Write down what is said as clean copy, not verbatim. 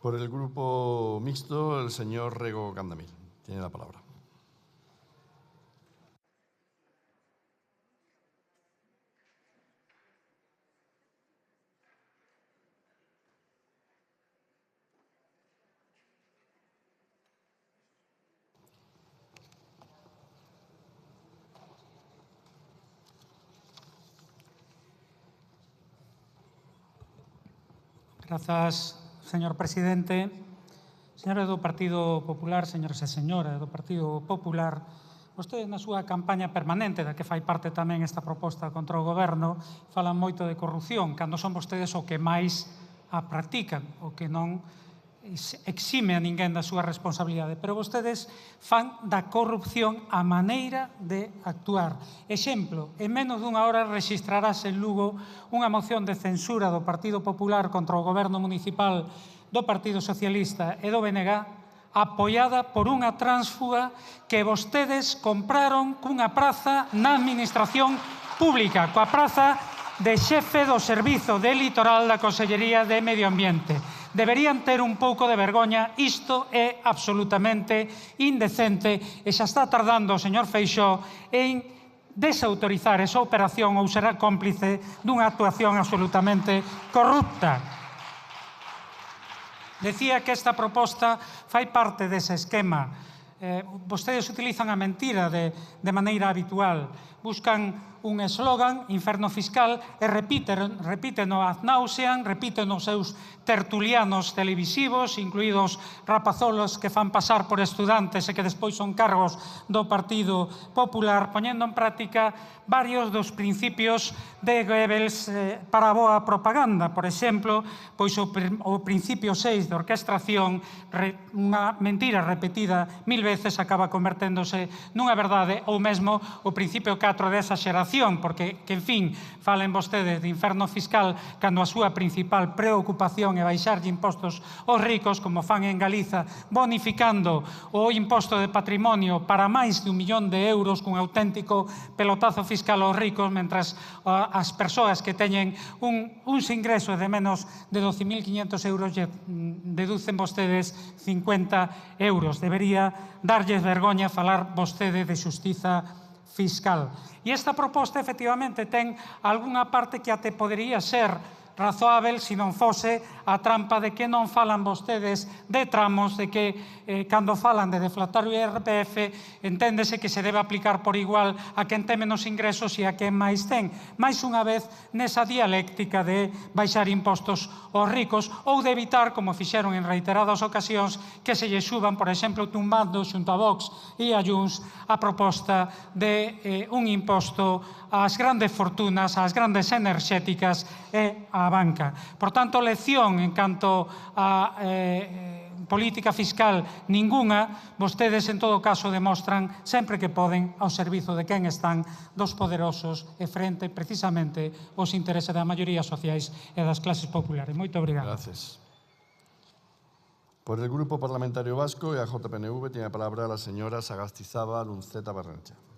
Por el Grupo Mixto, el señor Rego Candamil. Tiene la palabra. Grazas, señor presidente. Señores do Partido Popular, señores e señoras do Partido Popular, vostedes na súa campaña permanente, da que fai parte tamén esta proposta contra o Goberno, falan moito de corrupción, cando son vostedes o que máis a practican, o que non exime a ninguén da súa responsabilidade, pero vostedes fan da corrupción a maneira de actuar. Exemplo, en menos dunha hora rexistrarase en Lugo unha moción de censura do Partido Popular contra o Goberno municipal do Partido Socialista e do BNG, apoiada por unha tránsfuga que vostedes compraron cunha praza na administración pública, coa praza de xefe do Servizo de Litoral da Consellería de Medio Ambiente. Deberían ter un pouco de vergoña, isto é absolutamente indecente e xa está tardando o señor Feixóo en desautorizar esa operación ou será cómplice dunha actuación absolutamente corrupta. Decía que esta proposta fai parte dese esquema. Vostedes utilizan a mentira de maneira habitual. Buscan un eslogan, inferno fiscal, e repíteno ad nauseam, repíteno os seus tertulianos televisivos, incluídos rapazolos que fan pasar por estudantes e que despois son cargos do Partido Popular, poñendo en práctica varios dos principios de Goebbels para a boa propaganda. Por exemplo, pois o principio 6 de orquestración, unha mentira repetida 1000 veces acaba converténdose nunha verdade, ou mesmo o principio 4 de exageración, porque, que en fin, falen vostedes de inferno fiscal cando a súa principal preocupación é baixarlle impostos aos ricos, como fan en Galiza, bonificando o imposto de patrimonio para máis de 1 millón de euros, cun auténtico pelotazo fiscal aos ricos, mentras as persoas que teñen uns ingresos de menos de 12.500 euros deducen vostedes 50 euros. Debería darlles vergoña falar vostede de xustiza fiscal. E esta proposta, efectivamente, ten algunha parte que até podería ser razoável se non fose a trampa de que non falan vostedes de tramos, de que cando falan de deflatar o IRPF enténdese que se debe aplicar por igual a quen ten menos ingresos e a quen máis ten. Mais unha vez nesa dialéctica de baixar impostos aos ricos ou de evitar, como fixeron en reiteradas ocasións, que se lle suban, por exemplo, tumbando xunto a Vox e a Junts a proposta de un imposto ás grandes fortunas, ás grandes enerxéticas e á banca. Por tanto, lección en canto a política fiscal ningunha, vostedes en todo caso demostran sempre que poden ao servizo de quen están, dos poderosos e frente precisamente aos intereses das maiorías sociais e das clases populares. Moito obrigado. Gracias. Por el Grupo Parlamentario Vasco e a JPNV tiene a palabra la señora Sagastizábal Unceta Barrenechea.